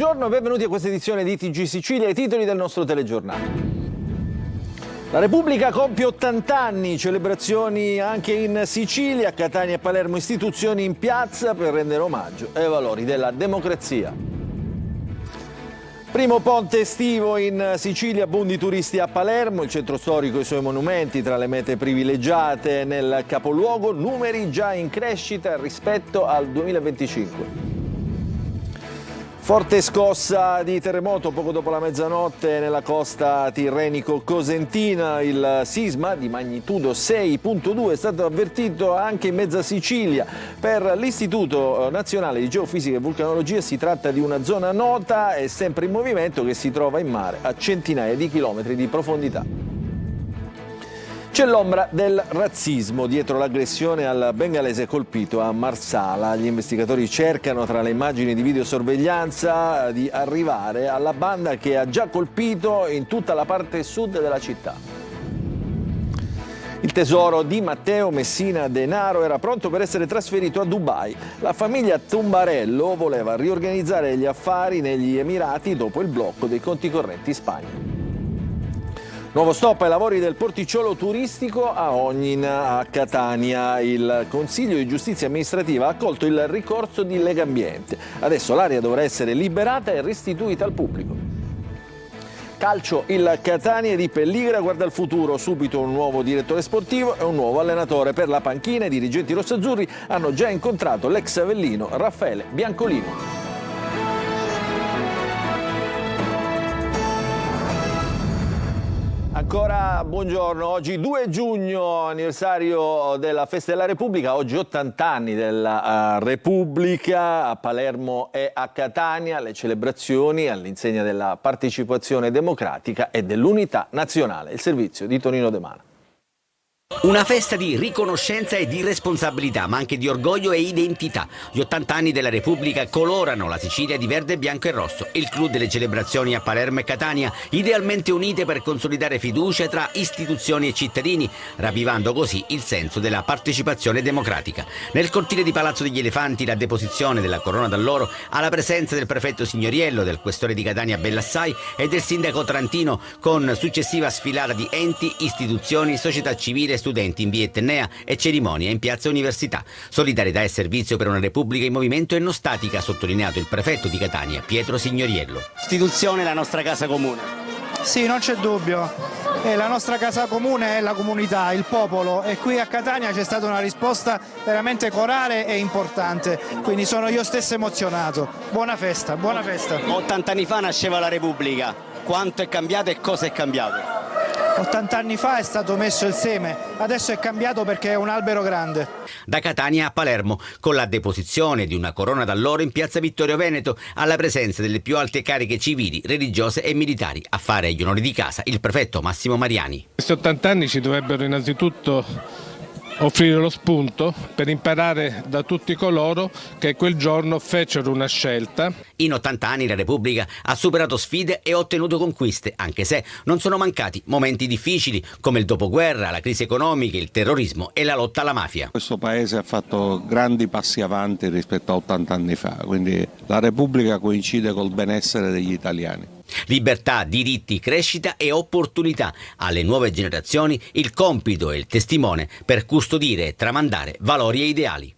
Buongiorno e benvenuti a questa edizione di TG Sicilia, i titoli del nostro telegiornale. La Repubblica compie 80 anni, celebrazioni anche in Sicilia, a Catania e Palermo, istituzioni in piazza per rendere omaggio ai valori della democrazia. Primo ponte estivo in Sicilia, boom di turisti a Palermo, il centro storico e i suoi monumenti tra le mete privilegiate nel capoluogo, numeri già in crescita rispetto al 2025. Forte scossa di terremoto poco dopo la mezzanotte nella costa tirrenico-cosentina. Il sisma di magnitudo 6.2 è stato avvertito anche in mezza Sicilia. Per l'Istituto Nazionale di Geofisica e Vulcanologia si tratta di una zona nota e sempre in movimento che si trova in mare a centinaia di chilometri di profondità. C'è l'ombra del razzismo dietro l'aggressione al bengalese colpito a Marsala. Gli investigatori cercano tra le immagini di videosorveglianza di arrivare alla banda che ha già colpito in tutta la parte sud della città. Il tesoro di Matteo Messina Denaro era pronto per essere trasferito a Dubai. La famiglia Tumbarello voleva riorganizzare gli affari negli Emirati dopo il blocco dei conti correnti in Spagna. Nuovo stop ai lavori del porticciolo turistico a Ognina, a Catania. Il Consiglio di Giustizia Amministrativa ha accolto il ricorso di Legambiente. Adesso l'area dovrà essere liberata e restituita al pubblico. Calcio, il Catania di Pelligra guarda al futuro, subito un nuovo direttore sportivo e un nuovo allenatore. Per la panchina i dirigenti rossazzurri hanno già incontrato l'ex avellino Raffaele Biancolino. Ancora buongiorno, oggi 2 giugno, anniversario della Festa della Repubblica, oggi 80 anni della Repubblica a Palermo e a Catania, le celebrazioni all'insegna della partecipazione democratica e dell'unità nazionale, il servizio di Tonino De Mana. Una festa di riconoscenza e di responsabilità, ma anche di orgoglio e identità. Gli 80 anni della Repubblica colorano la Sicilia di verde, bianco e rosso. Il clou delle celebrazioni a Palermo e Catania, idealmente unite per consolidare fiducia tra istituzioni e cittadini, ravvivando così il senso della partecipazione democratica. Nel cortile di Palazzo degli Elefanti la deposizione della corona d'alloro alla presenza del prefetto Signoriello, del questore di Catania Bellassai e del sindaco Trantino, con successiva sfilata di enti, istituzioni, società civile, studenti in via Etnea e cerimonia in piazza Università. Solidarietà e servizio per una Repubblica in movimento e non statica, ha sottolineato il prefetto di Catania, Pietro Signoriello. Istituzione è la nostra casa comune. Sì, non c'è dubbio. La nostra casa comune è la comunità, il popolo, e qui a Catania c'è stata una risposta veramente corale e importante, quindi sono io stesso emozionato. Buona festa, buona festa. 80 anni fa nasceva la Repubblica, quanto è cambiato e cosa è cambiato? 80 anni fa è stato messo il seme, adesso è cambiato perché è un albero grande. Da Catania a Palermo, con la deposizione di una corona d'alloro in piazza Vittorio Veneto, alla presenza delle più alte cariche civili, religiose e militari. A fare gli onori di casa il prefetto Massimo Mariani. Questi 80 anni ci dovrebbero innanzitutto offrire lo spunto per imparare da tutti coloro che quel giorno fecero una scelta. In 80 anni la Repubblica ha superato sfide e ottenuto conquiste, anche se non sono mancati momenti difficili come il dopoguerra, la crisi economica, il terrorismo e la lotta alla mafia. Questo Paese ha fatto grandi passi avanti rispetto a 80 anni fa, quindi la Repubblica coincide col benessere degli italiani. Libertà, diritti, crescita e opportunità. Alle nuove generazioni il compito e il testimone per custodire e tramandare valori e ideali.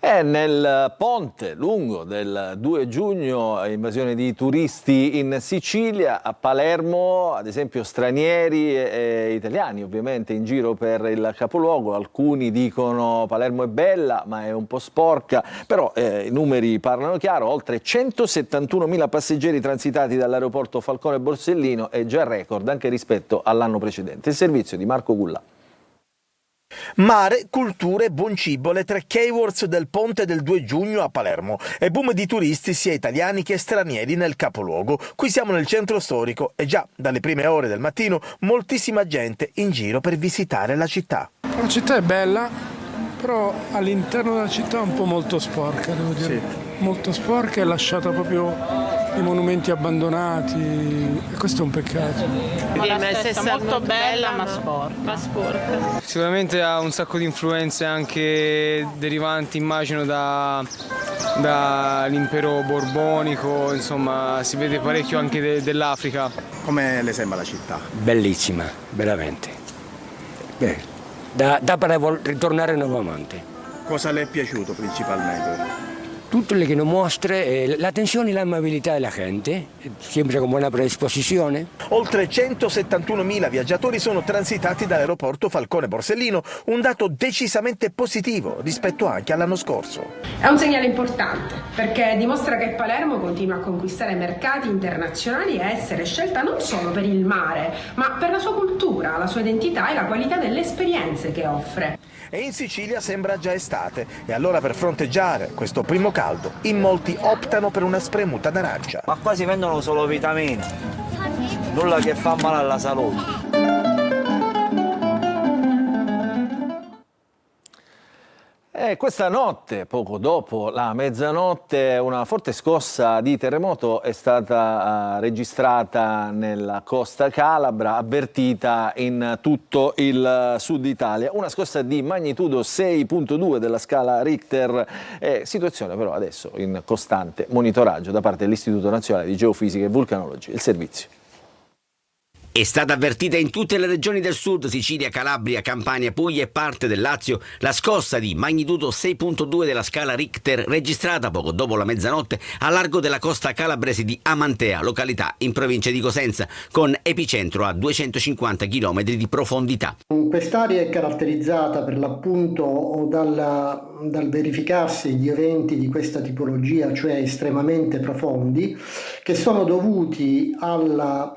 È nel ponte lungo del 2 giugno, invasione di turisti in Sicilia, a Palermo, ad esempio stranieri e italiani ovviamente in giro per il capoluogo. Alcuni dicono Palermo è bella ma è un po' sporca, però i numeri parlano chiaro, oltre 171.000 passeggeri transitati dall'aeroporto Falcone Borsellino è già record anche rispetto all'anno precedente. Il servizio di Marco Gullà. Mare, cultura e buon cibo, le 3 keywords del ponte del 2 giugno a Palermo e boom di turisti sia italiani che stranieri nel capoluogo. Qui siamo nel centro storico e già dalle prime ore del mattino moltissima gente in giro per visitare la città. La città è bella, però all'interno della città è un po' molto sporca, devo dire. Sì. Molto sporca e lasciata proprio i monumenti abbandonati, e questo è un peccato. La stessa, molto bella ma sporca. Sicuramente ha un sacco di influenze anche derivanti, immagino, dall'impero borbonico, insomma si vede parecchio anche dell'Africa. Come le sembra la città? Bellissima, veramente. Da per ritornare nuovamente. Cosa le è piaciuto principalmente? Tutte le che non mostre l'attenzione e l'amabilità della gente, sempre con buona predisposizione. Oltre 171.000 viaggiatori sono transitati dall'aeroporto Falcone Borsellino, un dato decisamente positivo rispetto anche all'anno scorso. È un segnale importante perché dimostra che Palermo continua a conquistare mercati internazionali e a essere scelta non solo per il mare, ma per la sua cultura, la sua identità e la qualità delle esperienze che offre. E in Sicilia sembra già estate, e allora per fronteggiare questo primo caldo in molti optano per una spremuta d'arancia. Ma qua si vendono solo vitamine, nulla che fa male alla salute. Questa notte, poco dopo la mezzanotte, una forte scossa di terremoto è stata registrata nella costa calabra, avvertita in tutto il sud Italia. Una scossa di magnitudo 6,2 della scala Richter, situazione però adesso in costante monitoraggio da parte dell'Istituto Nazionale di Geofisica e Vulcanologia, il servizio. È stata avvertita in tutte le regioni del sud, Sicilia, Calabria, Campania, Puglia e parte del Lazio, la scossa di magnitudo 6,2 della scala Richter registrata poco dopo la mezzanotte a largo della costa calabrese di Amantea, località in provincia di Cosenza, con epicentro a 250 km di profondità. Quest'area è caratterizzata per l'appunto dal verificarsi di eventi di questa tipologia, cioè estremamente profondi, che sono dovuti alla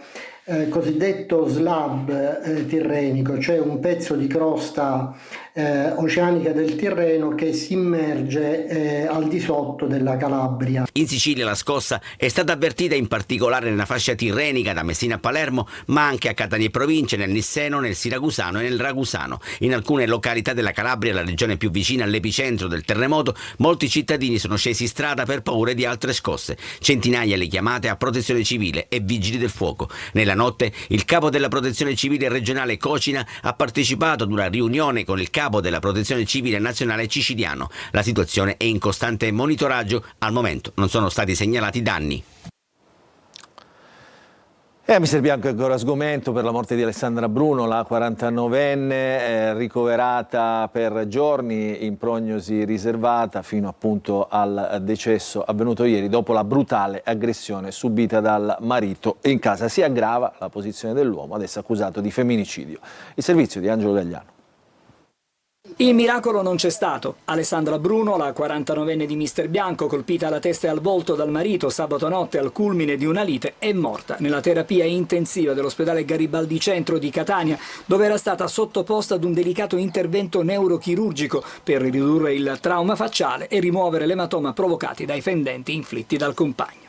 cosiddetto slab tirrenico, cioè un pezzo di crosta oceanica del Tirreno che si immerge al di sotto della Calabria. In Sicilia la scossa è stata avvertita in particolare nella fascia tirrenica da Messina a Palermo, ma anche a Catania e province, nel Nisseno, nel Siracusano e nel Ragusano. In alcune località della Calabria, la regione più vicina all'epicentro del terremoto, molti cittadini sono scesi in strada per paura di altre scosse. Centinaia le chiamate a protezione civile e vigili del fuoco. Nella notte il capo della protezione civile regionale Cocina ha partecipato ad una riunione con il capo della protezione civile nazionale siciliano. La situazione è in costante monitoraggio, al momento non sono stati segnalati danni. A Mister Bianco è ancora sgomento per la morte di Alessandra Bruno, la 49enne, ricoverata per giorni in prognosi riservata fino appunto al decesso avvenuto ieri dopo la brutale aggressione subita dal marito in casa. Si aggrava la posizione dell'uomo, adesso accusato di femminicidio. Il servizio di Angelo Gagliano. Il miracolo non c'è stato. Alessandra Bruno, la 49enne di Mister Bianco, colpita alla testa e al volto dal marito sabato notte al culmine di una lite, è morta nella terapia intensiva dell'ospedale Garibaldi Centro di Catania, dove era stata sottoposta ad un delicato intervento neurochirurgico per ridurre il trauma facciale e rimuovere l'ematoma provocati dai fendenti inflitti dal compagno.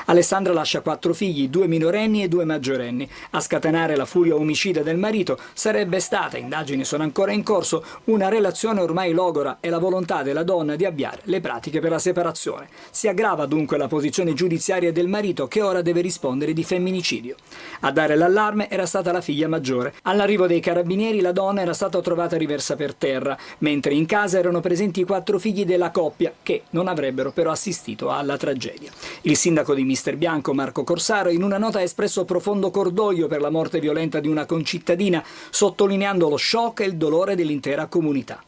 Alessandra lascia 4 figli, 2 minorenni e 2 maggiorenni. A scatenare la furia omicida del marito sarebbe stata, indagini sono ancora in corso, una relazione ormai logora e la volontà della donna di avviare le pratiche per la separazione. Si aggrava dunque la posizione giudiziaria del marito, che ora deve rispondere di femminicidio. A dare l'allarme era stata la figlia maggiore. All'arrivo dei carabinieri la donna era stata trovata riversa per terra, mentre in casa erano presenti i 4 figli della coppia, che non avrebbero però assistito alla tragedia. Il sindaco di Mister Bianco, Marco Corsaro, in una nota ha espresso profondo cordoglio per la morte violenta di una concittadina, sottolineando lo shock e il dolore dell'intera comunità.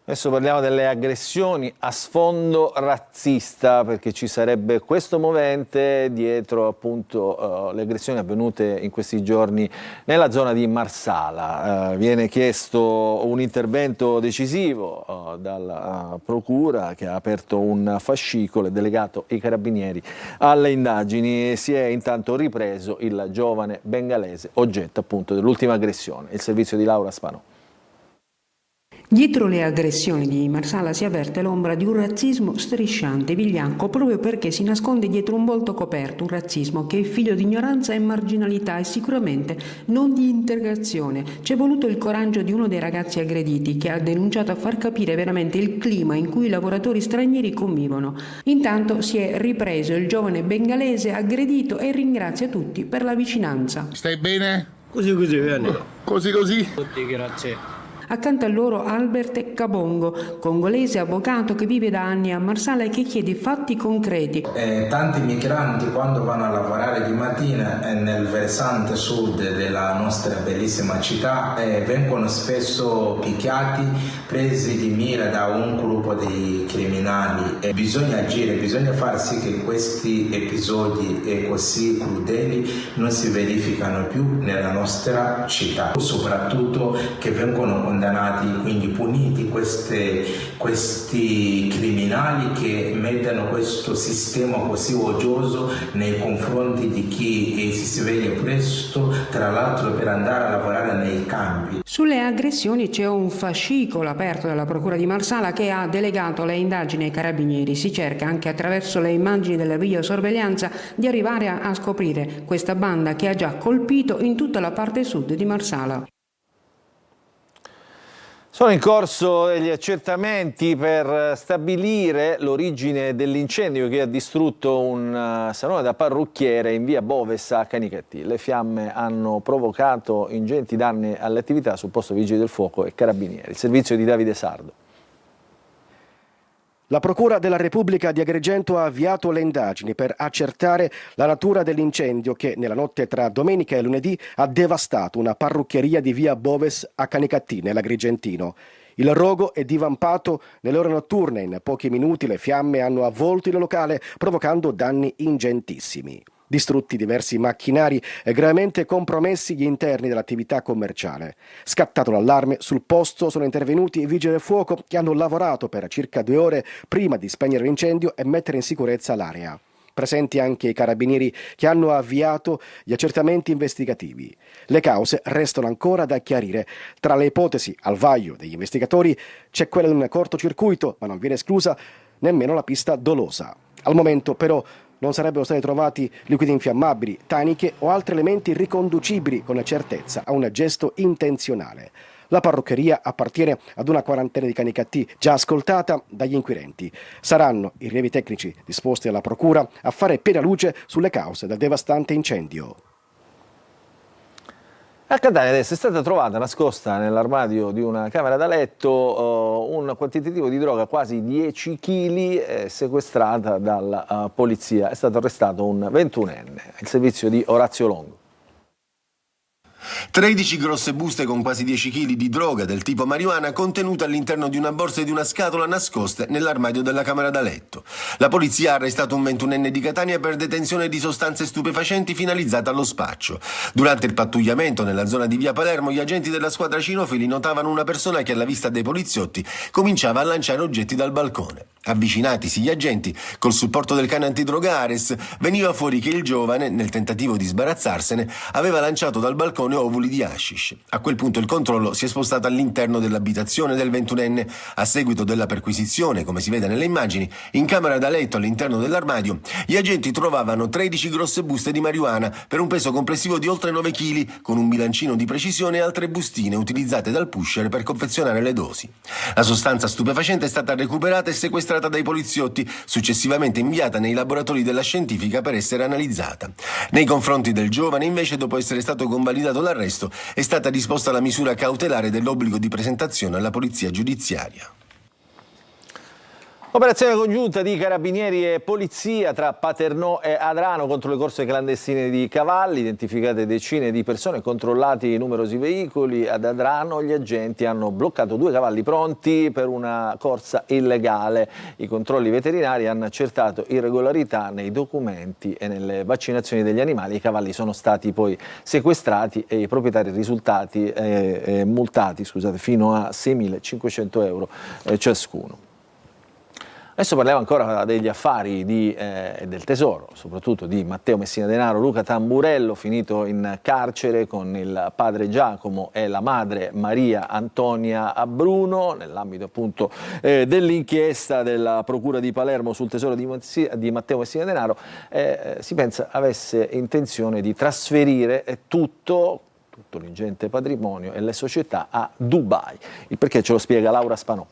Adesso parliamo delle aggressioni a sfondo razzista, perché ci sarebbe questo movente dietro appunto le aggressioni avvenute in questi giorni nella zona di Marsala. Viene chiesto un intervento decisivo dalla Procura, che ha aperto un fascicolo e delegato i carabinieri alle indagini. Si è intanto ripreso il giovane bengalese oggetto appunto dell'ultima aggressione. Il servizio di Laura Spano. Dietro le aggressioni di Marsala si avverte l'ombra di un razzismo strisciante, vigliacco, proprio perché si nasconde dietro un volto coperto, un razzismo che è figlio di ignoranza e marginalità e sicuramente non di integrazione. C'è voluto il coraggio di uno dei ragazzi aggrediti che ha denunciato a far capire veramente il clima in cui i lavoratori stranieri convivono. Intanto si è ripreso il giovane bengalese aggredito e ringrazia tutti per la vicinanza. Stai bene? Così, bene. Così? Tutti, grazie. Accanto a loro Albert Kabongo, congolese avvocato che vive da anni a Marsala e che chiede fatti concreti. Tanti migranti quando vanno a lavorare di mattina nel versante sud della nostra bellissima città vengono spesso picchiati, presi di mira da un gruppo di criminali. Bisogna agire, bisogna far sì che questi episodi così crudeli non si verificano più nella nostra città, soprattutto che vengono condannati, quindi puniti questi criminali che mettono questo sistema così odioso nei confronti di chi si sveglia presto, tra l'altro per andare a lavorare nei campi. Sulle aggressioni c'è un fascicolo aperto dalla Procura di Marsala che ha delegato le indagini ai carabinieri. Si cerca anche attraverso le immagini della videosorveglianza di arrivare a scoprire questa banda che ha già colpito in tutta la parte sud di Marsala. Sono in corso gli accertamenti per stabilire l'origine dell'incendio che ha distrutto un salone da parrucchiere in via Boves a Canicattì. Le fiamme hanno provocato ingenti danni alle attività, sul posto vigili del fuoco e carabinieri. Il servizio di Davide Sardo. La Procura della Repubblica di Agrigento ha avviato le indagini per accertare la natura dell'incendio che nella notte tra domenica e lunedì ha devastato una parrucchieria di via Boves a Canicattì, nell'Agrigentino. Il rogo è divampato nelle ore notturne. In pochi minuti le fiamme hanno avvolto il locale, provocando danni ingentissimi. Distrutti diversi macchinari e gravemente compromessi gli interni dell'attività commerciale. Scattato l'allarme, sul posto sono intervenuti i vigili del fuoco che hanno lavorato per circa 2 ore prima di spegnere l'incendio e mettere in sicurezza l'area. Presenti anche i carabinieri che hanno avviato gli accertamenti investigativi. Le cause restano ancora da chiarire. Tra le ipotesi al vaglio degli investigatori c'è quella di un cortocircuito, ma non viene esclusa nemmeno la pista dolosa. Al momento però non sarebbero stati trovati liquidi infiammabili, taniche o altri elementi riconducibili con certezza a un gesto intenzionale. La parruccheria appartiene ad una quarantena di Canicattì, già ascoltata dagli inquirenti. Saranno i rilievi tecnici disposti dalla Procura a fare piena luce sulle cause del devastante incendio. A Catania adesso è stata trovata nascosta nell'armadio di una camera da letto un quantitativo di droga quasi 10 kg sequestrata dalla polizia. È stato arrestato un 21enne, il servizio di Orazio Longo. 13 grosse buste con quasi 10 kg di droga del tipo marijuana contenuta all'interno di una borsa e di una scatola nascoste nell'armadio della camera da letto. La polizia ha arrestato un 21enne di Catania per detenzione di sostanze stupefacenti finalizzate allo spaccio. Durante il pattugliamento nella zona di via Palermo, gli agenti della squadra cinofili notavano una persona che alla vista dei poliziotti cominciava a lanciare oggetti dal balcone. Avvicinatisi gli agenti, col supporto del cane antidroga Ares, veniva fuori che il giovane, nel tentativo di sbarazzarsene, aveva lanciato dal balcone ovuli di hashish. A quel punto il controllo si è spostato all'interno dell'abitazione del 21enne. A seguito della perquisizione, come si vede nelle immagini, in camera da letto all'interno dell'armadio, gli agenti trovavano 13 grosse buste di marijuana per un peso complessivo di oltre 9 kg, con un bilancino di precisione e altre bustine utilizzate dal pusher per confezionare le dosi. La sostanza stupefacente è stata recuperata e sequestrata dai poliziotti, successivamente inviata nei laboratori della scientifica per essere analizzata. Nei confronti del giovane, invece, dopo essere stato convalidato l'arresto, è stata disposta la misura cautelare dell'obbligo di presentazione alla polizia giudiziaria. Operazione congiunta di carabinieri e polizia tra Paternò e Adrano contro le corse clandestine di cavalli, identificate decine di persone, controllati numerosi veicoli. Ad Adrano gli agenti hanno bloccato 2 cavalli pronti per una corsa illegale. I controlli veterinari hanno accertato irregolarità nei documenti e nelle vaccinazioni degli animali. I cavalli sono stati poi sequestrati e i proprietari risultati multati fino a 6.500 euro ciascuno. Adesso parliamo ancora degli affari del tesoro, soprattutto di Matteo Messina Denaro, Luca Tamburello, finito in carcere con il padre Giacomo e la madre Maria Antonia Bruno, nell'ambito appunto dell'inchiesta della Procura di Palermo sul tesoro di Matteo Messina Denaro. Si pensa avesse intenzione di trasferire tutto l'ingente patrimonio e le società a Dubai. Il perché ce lo spiega Laura Spanò.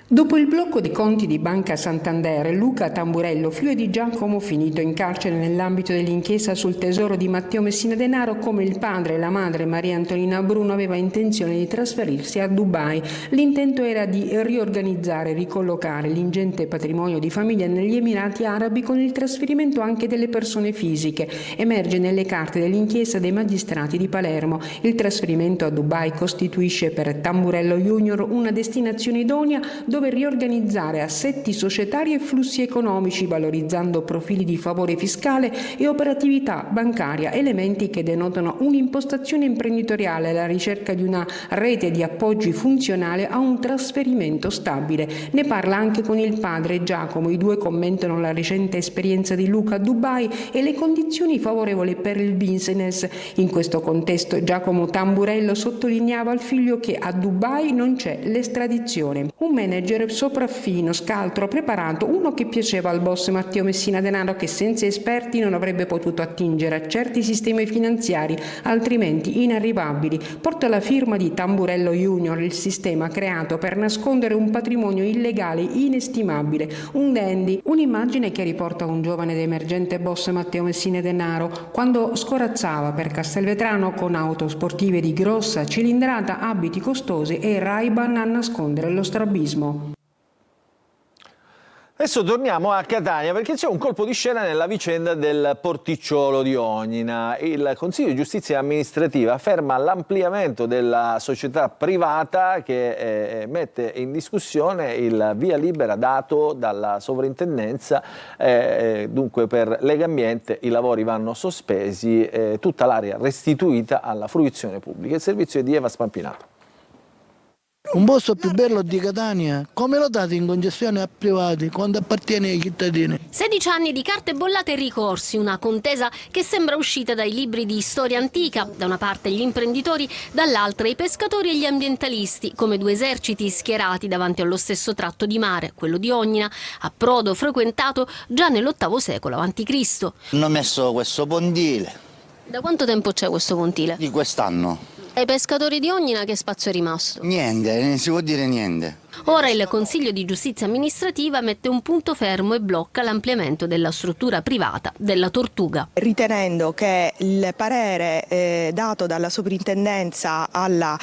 Dopo il blocco dei conti di Banca Santander, Luca Tamburello, figlio di Giacomo, finito in carcere nell'ambito dell'inchiesta sul tesoro di Matteo Messina Denaro, come il padre e la madre Maria Antonina Bruno, aveva intenzione di trasferirsi a Dubai. L'intento era di riorganizzare e ricollocare l'ingente patrimonio di famiglia negli Emirati Arabi con il trasferimento anche delle persone fisiche. Emerge nelle carte dell'inchiesta dei magistrati di Palermo. Il trasferimento a Dubai costituisce per Tamburello Junior una destinazione idonea dove riorganizzare assetti societari e flussi economici, valorizzando profili di favore fiscale e operatività bancaria, elementi che denotano un'impostazione imprenditoriale alla ricerca di una rete di appoggi funzionale a un trasferimento stabile. Ne parla anche con il padre Giacomo. I due commentano la recente esperienza di Luca a Dubai e le condizioni favorevoli per il business. In questo contesto Giacomo Tamburello sottolineava al figlio che a Dubai non c'è l'estradizione. Un manager sopraffino, scaltro, preparato, uno che piaceva al boss Matteo Messina Denaro, che senza esperti non avrebbe potuto attingere a certi sistemi finanziari altrimenti inarrivabili. Porta la firma di Tamburello Junior, il sistema creato per nascondere un patrimonio illegale inestimabile, un dandy, un'immagine che riporta un giovane ed emergente boss Matteo Messina Denaro quando scorazzava per Castelvetrano con auto sportive di grossa cilindrata, abiti costosi e Ray-Ban a nascondere lo strabismo. Adesso torniamo a Catania perché c'è un colpo di scena nella vicenda del porticciolo di Ognina. Il Consiglio di Giustizia Amministrativa ferma l'ampliamento della società privata che mette in discussione il via libera dato dalla sovrintendenza. Dunque per Legambiente i lavori vanno sospesi, tutta l'area restituita alla fruizione pubblica. Il servizio è di Eva Spampinato. Un posto più bello di Catania, come lo date in concessione a privati quando appartiene ai cittadini? 16 anni di carte bollate e ricorsi, una contesa che sembra uscita dai libri di storia antica. Da una parte gli imprenditori, dall'altra i pescatori e gli ambientalisti, come due eserciti schierati davanti allo stesso tratto di mare, quello di Ognina, approdo frequentato già nell'VIII secolo a.C. Hanno messo questo pontile. Da quanto tempo c'è questo pontile? Di quest'anno. Ai pescatori di Ognina che spazio è rimasto? Niente, non si può dire niente. Ora il Consiglio di Giustizia Amministrativa mette un punto fermo e blocca l'ampliamento della struttura privata della Tortuga. Ritenendo che il parere dato dalla sovrintendenza alla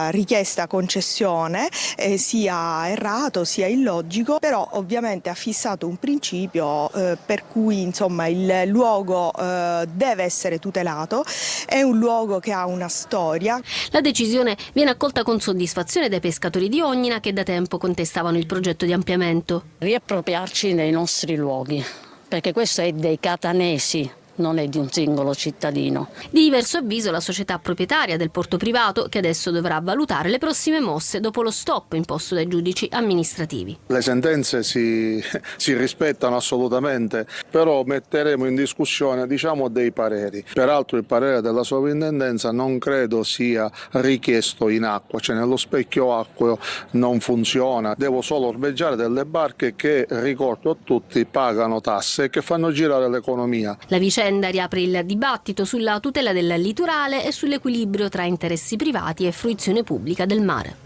richiesta concessione sia errato, sia illogico, però ovviamente ha fissato un principio per cui insomma il luogo deve essere tutelato, è un luogo che ha una storia. La decisione viene accolta con soddisfazione dai pescatori di Ognina che da tempo contestavano il progetto di ampliamento. Riappropriarci dei nostri luoghi, perché questo è dei catanesi, non è di un singolo cittadino. Di diverso avviso la società proprietaria del porto privato, che adesso dovrà valutare le prossime mosse dopo lo stop imposto dai giudici amministrativi. Le sentenze si rispettano assolutamente, però metteremo in discussione dei pareri. Peraltro il parere della sovrintendenza non credo sia richiesto in acqua, cioè nello specchio acqueo non funziona. Devo solo ormeggiare delle barche che, ricordo a tutti, pagano tasse e che fanno girare l'economia. La vicenda riapre il dibattito sulla tutela del litorale e sull'equilibrio tra interessi privati e fruizione pubblica del mare.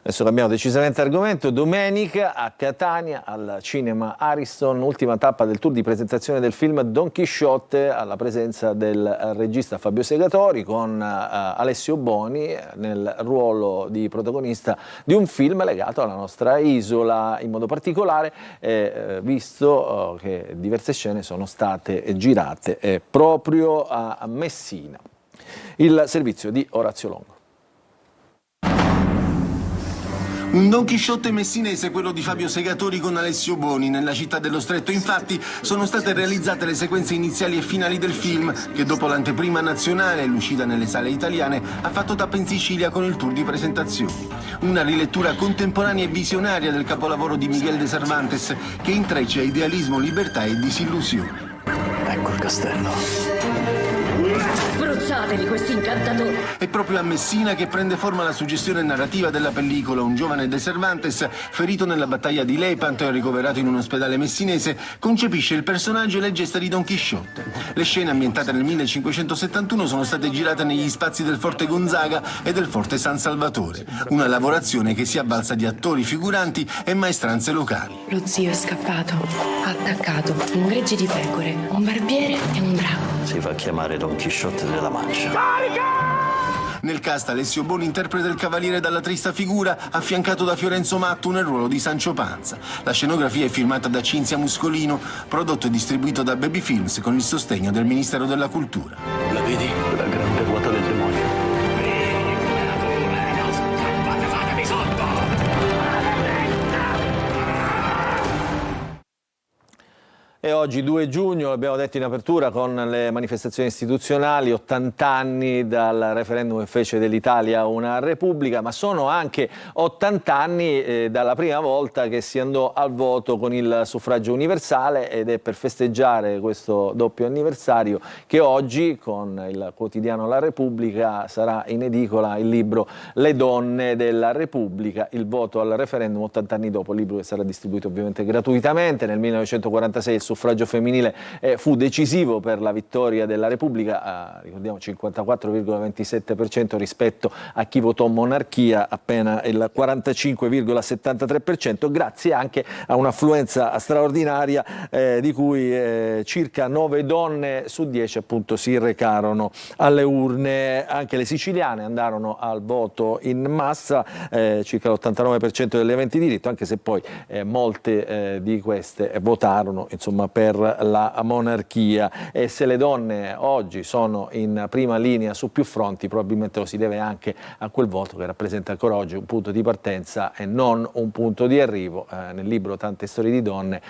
Adesso cambiamo decisamente argomento. Domenica a Catania, al cinema Ariston, ultima tappa del tour di presentazione del film Don Chisciotte, alla presenza del regista Fabio Segatori con Alessio Boni nel ruolo di protagonista di un film legato alla nostra isola, in modo particolare visto che diverse scene sono state girate proprio a Messina. Il servizio di Orazio Longo. Un Don Chisciotte messinese, quello di Fabio Segatori con Alessio Boni. Nella città dello Stretto, infatti, sono state realizzate le sequenze iniziali e finali del film, che dopo l'anteprima nazionale, l'uscita nelle sale italiane, ha fatto tappa in Sicilia con il tour di presentazioni. Una rilettura contemporanea e visionaria del capolavoro di Miguel de Cervantes, che intreccia idealismo, libertà e disillusione. Ecco il castello. Spruzzatevi questi incantatori! È proprio a Messina che prende forma la suggestione narrativa della pellicola. Un giovane de Cervantes, ferito nella battaglia di Lepanto e ricoverato in un ospedale messinese, concepisce il personaggio e le gesta di Don Chisciotte. Le scene ambientate nel 1571 sono state girate negli spazi del Forte Gonzaga e del Forte San Salvatore. Una lavorazione che si avvalsa di attori, figuranti e maestranze locali. Lo zio è scappato, ha attaccato un gregge di pecore, un barbiere e un drago. Si fa chiamare Don Chisciotte della Mancia. Nel cast Alessio Boni interpreta il cavaliere dalla trista figura, affiancato da Fiorenzo Mattu nel ruolo di Sancio Panza. La scenografia è firmata da Cinzia Muscolino, prodotto e distribuito da Baby Films con il sostegno del Ministero della Cultura. La vedi? La grande ruota del demonio. E oggi 2 giugno, l'abbiamo detto in apertura con le manifestazioni istituzionali, 80 anni dal referendum che fece dell'Italia una repubblica, ma sono anche 80 anni dalla prima volta che si andò al voto con il suffragio universale, ed è per festeggiare questo doppio anniversario che oggi con il quotidiano La Repubblica sarà in edicola il libro Le donne della Repubblica, il voto al referendum 80 anni dopo, il libro che sarà distribuito ovviamente gratuitamente. Nel 1946 il suffragio femminile fu decisivo per la vittoria della Repubblica, ricordiamo 54,27% rispetto a chi votò monarchia, appena il 45,73%, grazie anche a un'affluenza straordinaria di cui circa 9 donne su 10 appunto si recarono alle urne. Anche le siciliane andarono al voto in massa, circa l'89% delle aventi diritto, anche se poi molte di queste votarono insomma per la monarchia. E se le donne oggi sono in prima linea su più fronti, probabilmente lo si deve anche a quel voto che rappresenta ancora oggi un punto di partenza e non un punto di arrivo. Nel libro tante storie di donne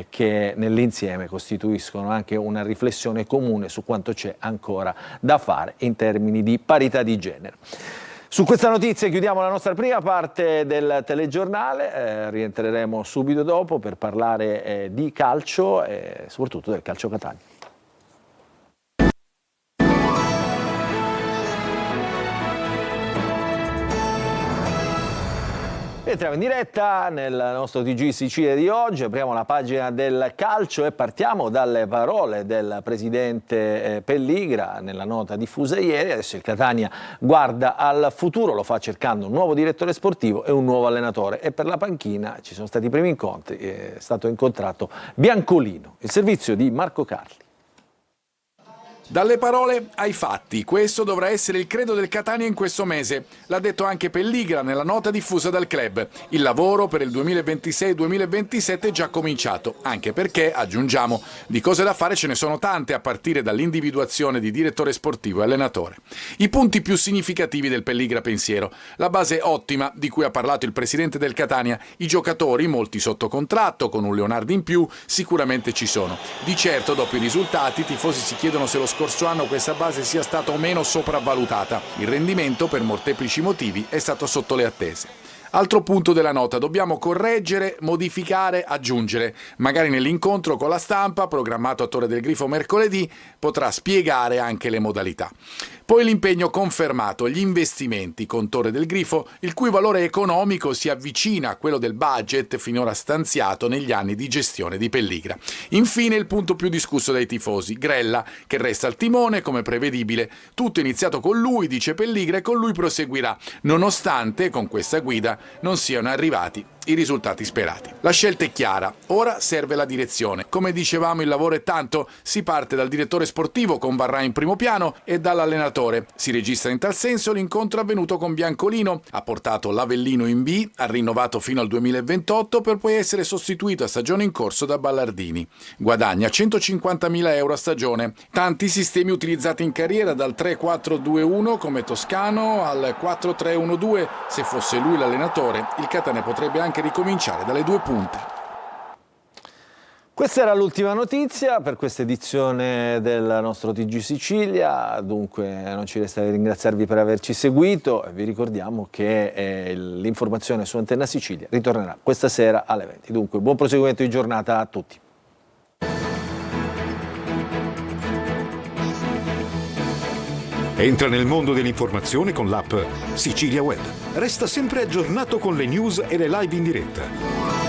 che nell'insieme costituiscono anche una riflessione comune su quanto c'è ancora da fare in termini di parità di genere. Su questa notizia chiudiamo la nostra prima parte del telegiornale, rientreremo subito dopo per parlare di calcio e soprattutto del Calcio Catania. Entriamo in diretta nel nostro TG Sicilia di oggi, apriamo la pagina del calcio e partiamo dalle parole del presidente Pelligra nella nota diffusa ieri. Adesso il Catania guarda al futuro, lo fa cercando un nuovo direttore sportivo e un nuovo allenatore, e per la panchina ci sono stati i primi incontri, è stato incontrato Biancolino. Il servizio di Marco Carli. Dalle parole ai fatti, questo dovrà essere il credo del Catania in questo mese. L'ha detto anche Pelligra nella nota diffusa dal club. Il lavoro per il 2026-2027 è già cominciato, anche perché, aggiungiamo, di cose da fare ce ne sono tante, a partire dall'individuazione di direttore sportivo e allenatore. I punti più significativi del Pelligra pensiero: la base ottima di cui ha parlato il presidente del Catania, i giocatori, molti sotto contratto, con un Leonardo in più, sicuramente ci sono. Di certo, dopo i risultati, i tifosi si chiedono se lo scorso anno questa base sia stata o meno sopravvalutata. Il rendimento, per molteplici motivi, è stato sotto le attese. Altro punto della nota: dobbiamo correggere, modificare, aggiungere. Magari nell'incontro con la stampa, programmato a Torre del Grifo mercoledì, potrà spiegare anche le modalità. Poi l'impegno confermato, gli investimenti con Torre del Grifo, il cui valore economico si avvicina a quello del budget finora stanziato negli anni di gestione di Pelligra. Infine il punto più discusso dai tifosi, Grella, che resta al timone come prevedibile. Tutto è iniziato con lui, dice Pelligra, e con lui proseguirà, nonostante con questa guida non siano arrivati i risultati sperati. La scelta è chiara, ora serve la direzione. Come dicevamo, il lavoro è tanto, si parte dal direttore sportivo con Varrà in primo piano e dall'allenatore. Si registra in tal senso l'incontro avvenuto con Biancolino, ha portato l'Avellino in B, ha rinnovato fino al 2028 per poi essere sostituito a stagione in corso da Ballardini. Guadagna 150.000 euro a stagione. Tanti sistemi utilizzati in carriera, dal 3-4-2-1 come Toscano al 4-3-1-2. Se fosse lui l'allenatore, il Catania potrebbe anche ricominciare dalle due punte. Questa era l'ultima notizia per questa edizione del nostro TG Sicilia, dunque non ci resta che ringraziarvi per averci seguito e vi ricordiamo che l'informazione su Antenna Sicilia ritornerà questa sera alle 20. Dunque buon proseguimento di giornata a tutti. Entra nel mondo dell'informazione con l'app Sicilia Web. Resta sempre aggiornato con le news e le live in diretta.